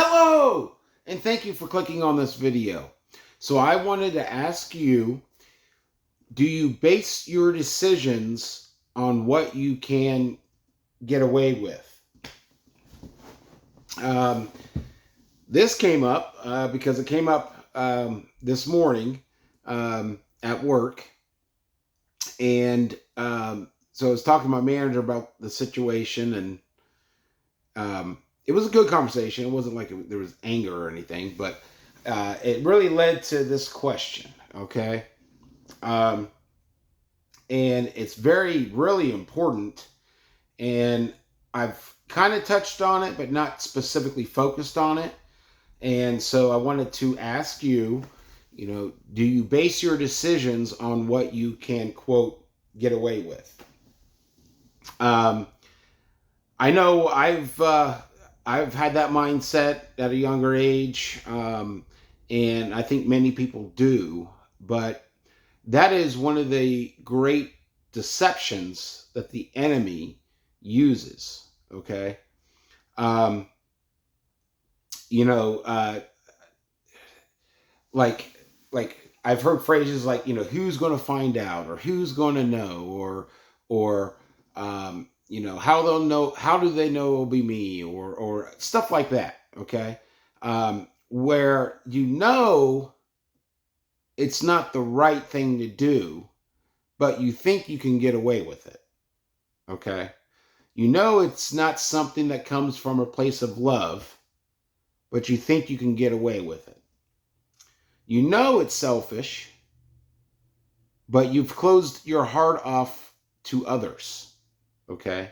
Hello, and thank you for clicking on this video. So I wanted to ask you, do you base your decisions on what you can get away with? Um, this came up because it came up this morning at work. And so I was talking to my manager about the situation, and it was a good conversation. It wasn't like there was anger or anything, but it really led to this question, okay? Um, and it's really important. And I've kind of touched on it, but not specifically focused on it. And so I wanted to ask you, do you base your decisions on what you can, quote, get away with? Um, I know I've had that mindset at a younger age, and I think many people do. But that is one of the great deceptions that the enemy uses. Okay, um, you know, uh, like I've heard phrases like, who's going to find out, or who's going to know, or how they'll know, how do they know it'll be me, or stuff like that. Okay, where it's not the right thing to do, but you think you can get away with it. Okay, it's not something that comes from a place of love, but you think you can get away with it. It's selfish, but you've closed your heart off to others. Okay.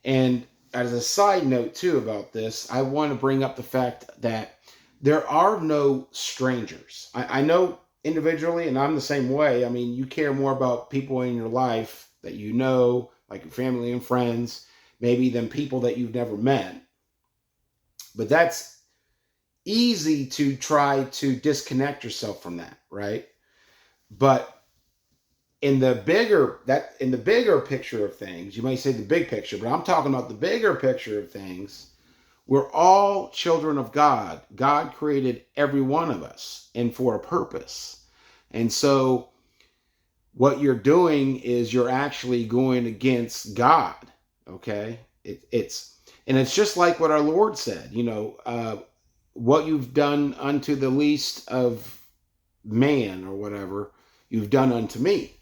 And as a side note, too, about this, I want to bring up the fact that there are no strangers. I know individually, and I'm the same way. I mean, you care more about people in your life that you know, like your family and friends, maybe than people that you've never met. But that's easy to try to disconnect yourself from that, right? But in the bigger picture of things, you might say the big picture, but I'm talking about the bigger picture of things. We're all children of God. God created every one of us, and for a purpose. And so what you're doing is you're actually going against God. Okay, it's just like what our Lord said. What you've done unto the least of man, or whatever, you've done unto me.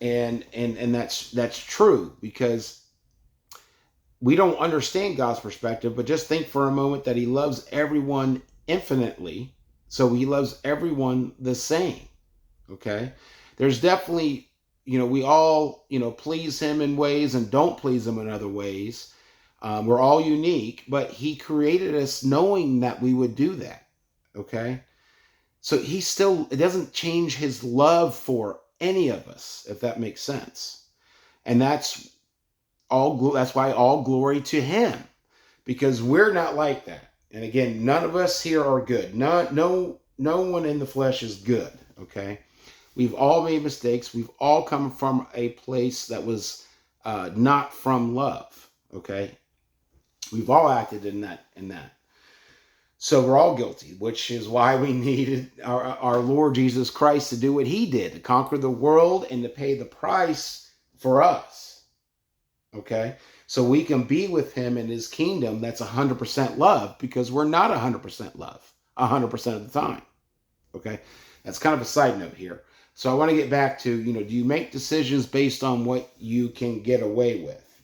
And that's true, because we don't understand God's perspective, but just think for a moment that he loves everyone infinitely. So he loves everyone the same. Okay. There's definitely, we all, please him in ways and don't please him in other ways. We're all unique, but he created us knowing that we would do that. Okay. So it doesn't change his love for any of us, if that makes sense. And that's why all glory to him, because we're not like that. And again, none of us here are good. No one in the flesh is good. Okay. We've all made mistakes. We've all come from a place that was not from love. Okay. We've all acted in that. So we're all guilty, which is why we needed our Lord Jesus Christ to do what he did, to conquer the world and to pay the price for us. Okay? So we can be with him in his kingdom that's 100% love, because we're not 100% love 100% of the time. Okay? That's kind of a side note here. So I want to get back to, do you make decisions based on what you can get away with?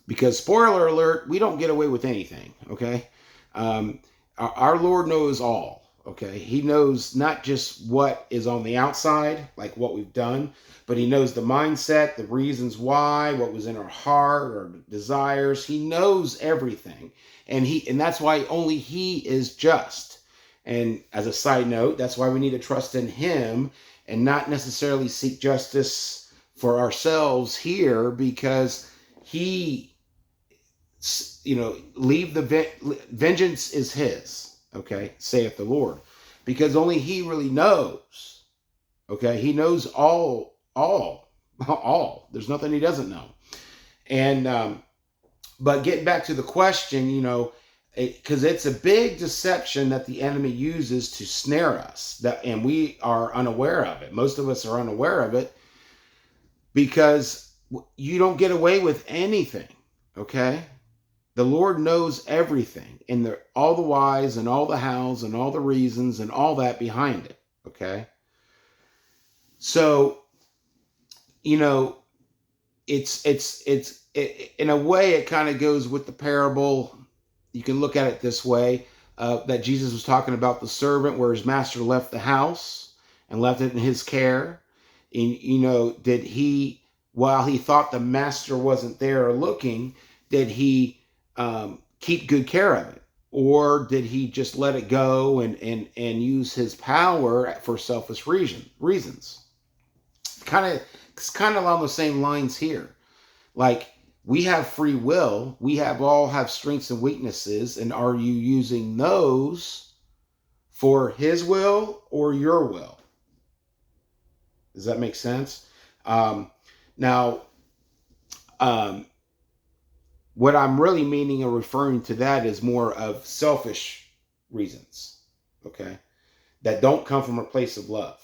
Because spoiler alert, we don't get away with anything. Okay? Our Lord knows all. Okay, he knows not just what is on the outside, like what we've done, but he knows the mindset, the reasons why, what was in our heart, our desires. He knows everything, and that's why only he is just. And as a side note, that's why we need to trust in him and not necessarily seek justice for ourselves here, because he, leave vengeance is his, okay, saith the Lord, because only he really knows. Okay, he knows all. There's nothing he doesn't know. And but getting back to the question, because it's a big deception that the enemy uses to snare us, and we are unaware of it. Most of us are unaware of it because you don't get away with anything. Okay, the Lord knows everything, and all the whys and all the hows and all the reasons and all that behind it. Okay, so in a way it kind of goes with the parable. You can look at it this way, that Jesus was talking about the servant where his master left the house and left it in his care. And, did he, while he thought the master wasn't there looking, did he keep good care of it? Or did he just let it go and use his power for selfish reasons? It's kind of along the same lines here. Like, we have free will. We all have strengths and weaknesses. And are you using those for his will or your will? Does that make sense? Now, what I'm really meaning or referring to that is more of selfish reasons, okay, that don't come from a place of love.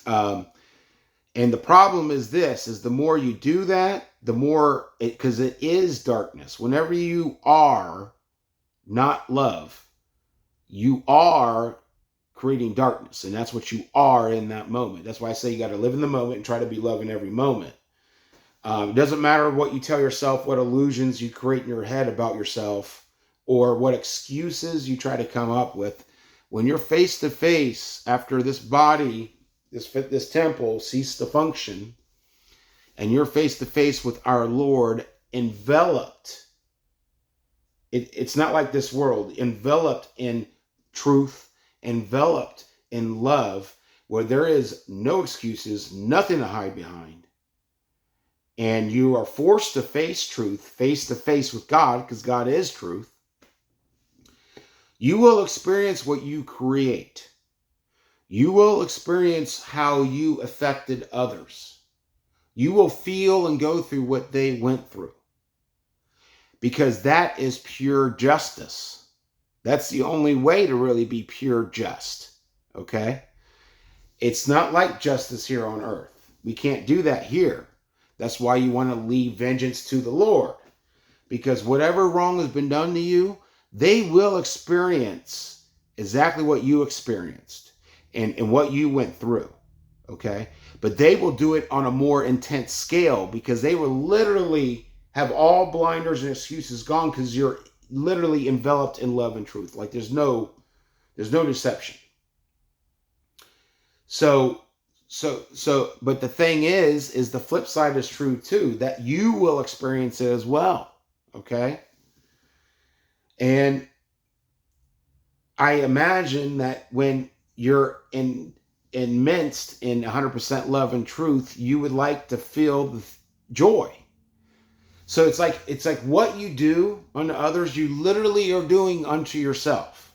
And the problem is the more you do that, the more because it is darkness. Whenever you are not love, you are creating darkness. And that's what you are in that moment. That's why I say you got to live in the moment and try to be love in every moment. It doesn't matter what you tell yourself, what illusions you create in your head about yourself, or what excuses you try to come up with. When you're face to face after this body, this temple ceased to function, and you're face to face with our Lord, enveloped. It's not like this world, enveloped in truth, enveloped in love, where there is no excuses, nothing to hide behind. And you are forced to face truth, face to face with God, because God is truth. You will experience what you create. You will experience how you affected others. You will feel and go through what they went through. Because that is pure justice. That's the only way to really be pure just. Okay? It's not like justice here on earth. We can't do that here. That's why you want to leave vengeance to the Lord. Because whatever wrong has been done to you, they will experience exactly what you experienced and what you went through. Okay? But they will do it on a more intense scale because they will literally have all blinders and excuses gone because you're literally enveloped in love and truth. Like there's no deception. But the thing is the flip side is true too, that you will experience it as well. Okay? And I imagine that when you're immersed in 100% love and truth, you would like to feel the joy. So it's like what you do unto others, you literally are doing unto yourself.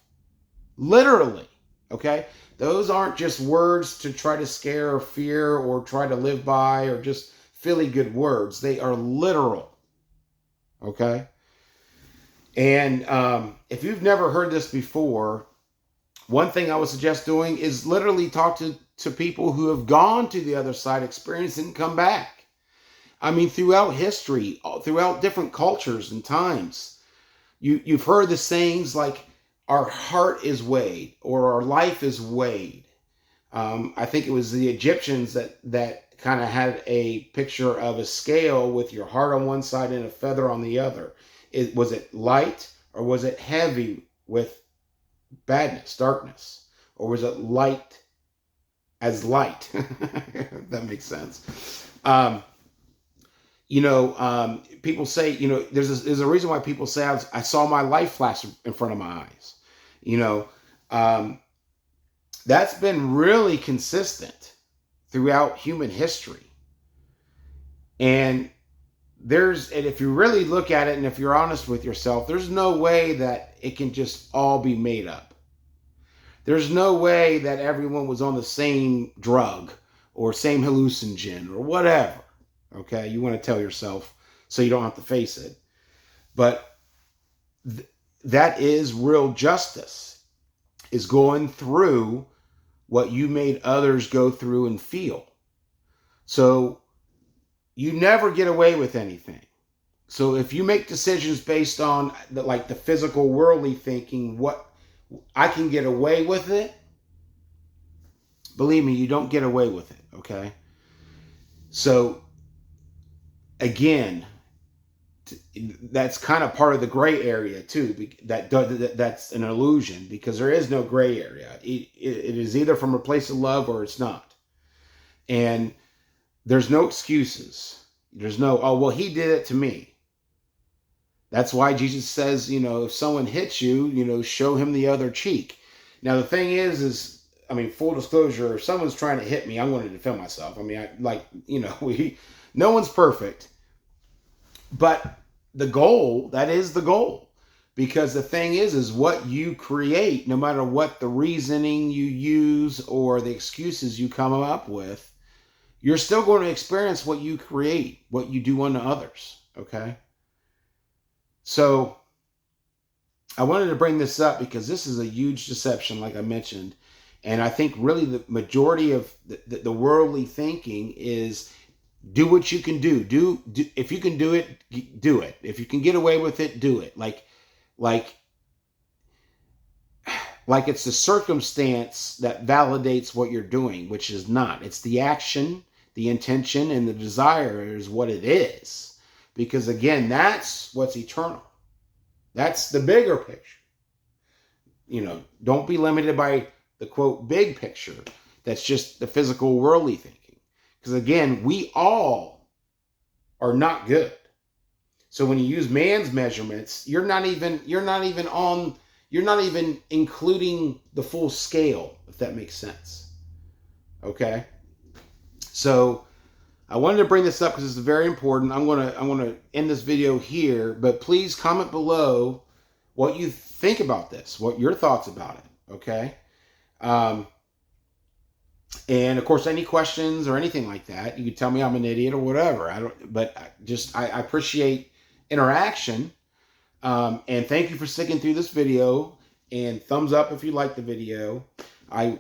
Literally. Okay? Those aren't just words to try to scare or fear or try to live by or just feel good words. They are literal. Okay? And if you've never heard this before, one thing I would suggest doing is literally talk to people who have gone to the other side, experienced it, and come back. I mean, throughout history, throughout different cultures and times, you've heard the sayings like, our heart is weighed or our life is weighed. I think it was the Egyptians that kind of had a picture of a scale with your heart on one side and a feather on the other. Was it light or was it heavy with badness, darkness? Or was it light as light? That makes sense. People say, there's a reason why people say I saw my life flash in front of my eyes. That's been really consistent throughout human history. And if you really look at it and if you're honest with yourself, there's no way that it can just all be made up. There's no way that everyone was on the same drug or same hallucinogen or whatever. Okay, you want to tell yourself so you don't have to face it. But that is real justice, is going through what you made others go through and feel. So you never get away with anything. So if you make decisions based on the physical worldly thinking, what I can get away with it, believe me, you don't get away with it, okay? So again, that's kind of part of the gray area too. That's an illusion, because there is no gray area. It is either from a place of love or it's not. And there's no excuses. There's no, oh, well, he did it to me. That's why Jesus says, if someone hits you, show him the other cheek. Now, the thing is, full disclosure, if someone's trying to hit me, I'm going to defend myself. No one's perfect. But that is the goal. Because the thing is what you create, no matter what the reasoning you use or the excuses you come up with, you're still going to experience what you create, what you do unto others, okay? So I wanted to bring this up because this is a huge deception, like I mentioned. And I think really the majority of the worldly thinking is do what you can do. Do if you can do it, do it. If you can get away with it, do it. Like it's the circumstance that validates what you're doing, which is not. It's the action, the intention, and the desire is what it is. Because again, that's what's eternal. That's the bigger picture. Don't be limited by the quote big picture. That's just the physical worldly thinking. Because again, we all are not good. So when you use man's measurements, you're not even including the full scale, if that makes sense. Okay? So I wanted to bring this up because this is very important. I'm gonna end this video here, but please comment below what you think about this, what your thoughts about it. Okay? And of course, any questions or anything like that, you can tell me I'm an idiot or whatever. I appreciate interaction. And thank you for sticking through this video, and thumbs up if you like the video. I'm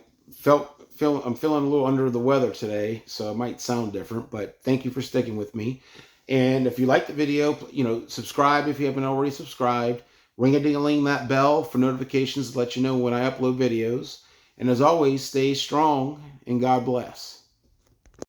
feeling a little under the weather today, so it might sound different, but thank you for sticking with me. And if you like the video, subscribe if you haven't already subscribed. Ring-a-ding-a-ling that bell for notifications to let you know when I upload videos. And as always, stay strong and God bless.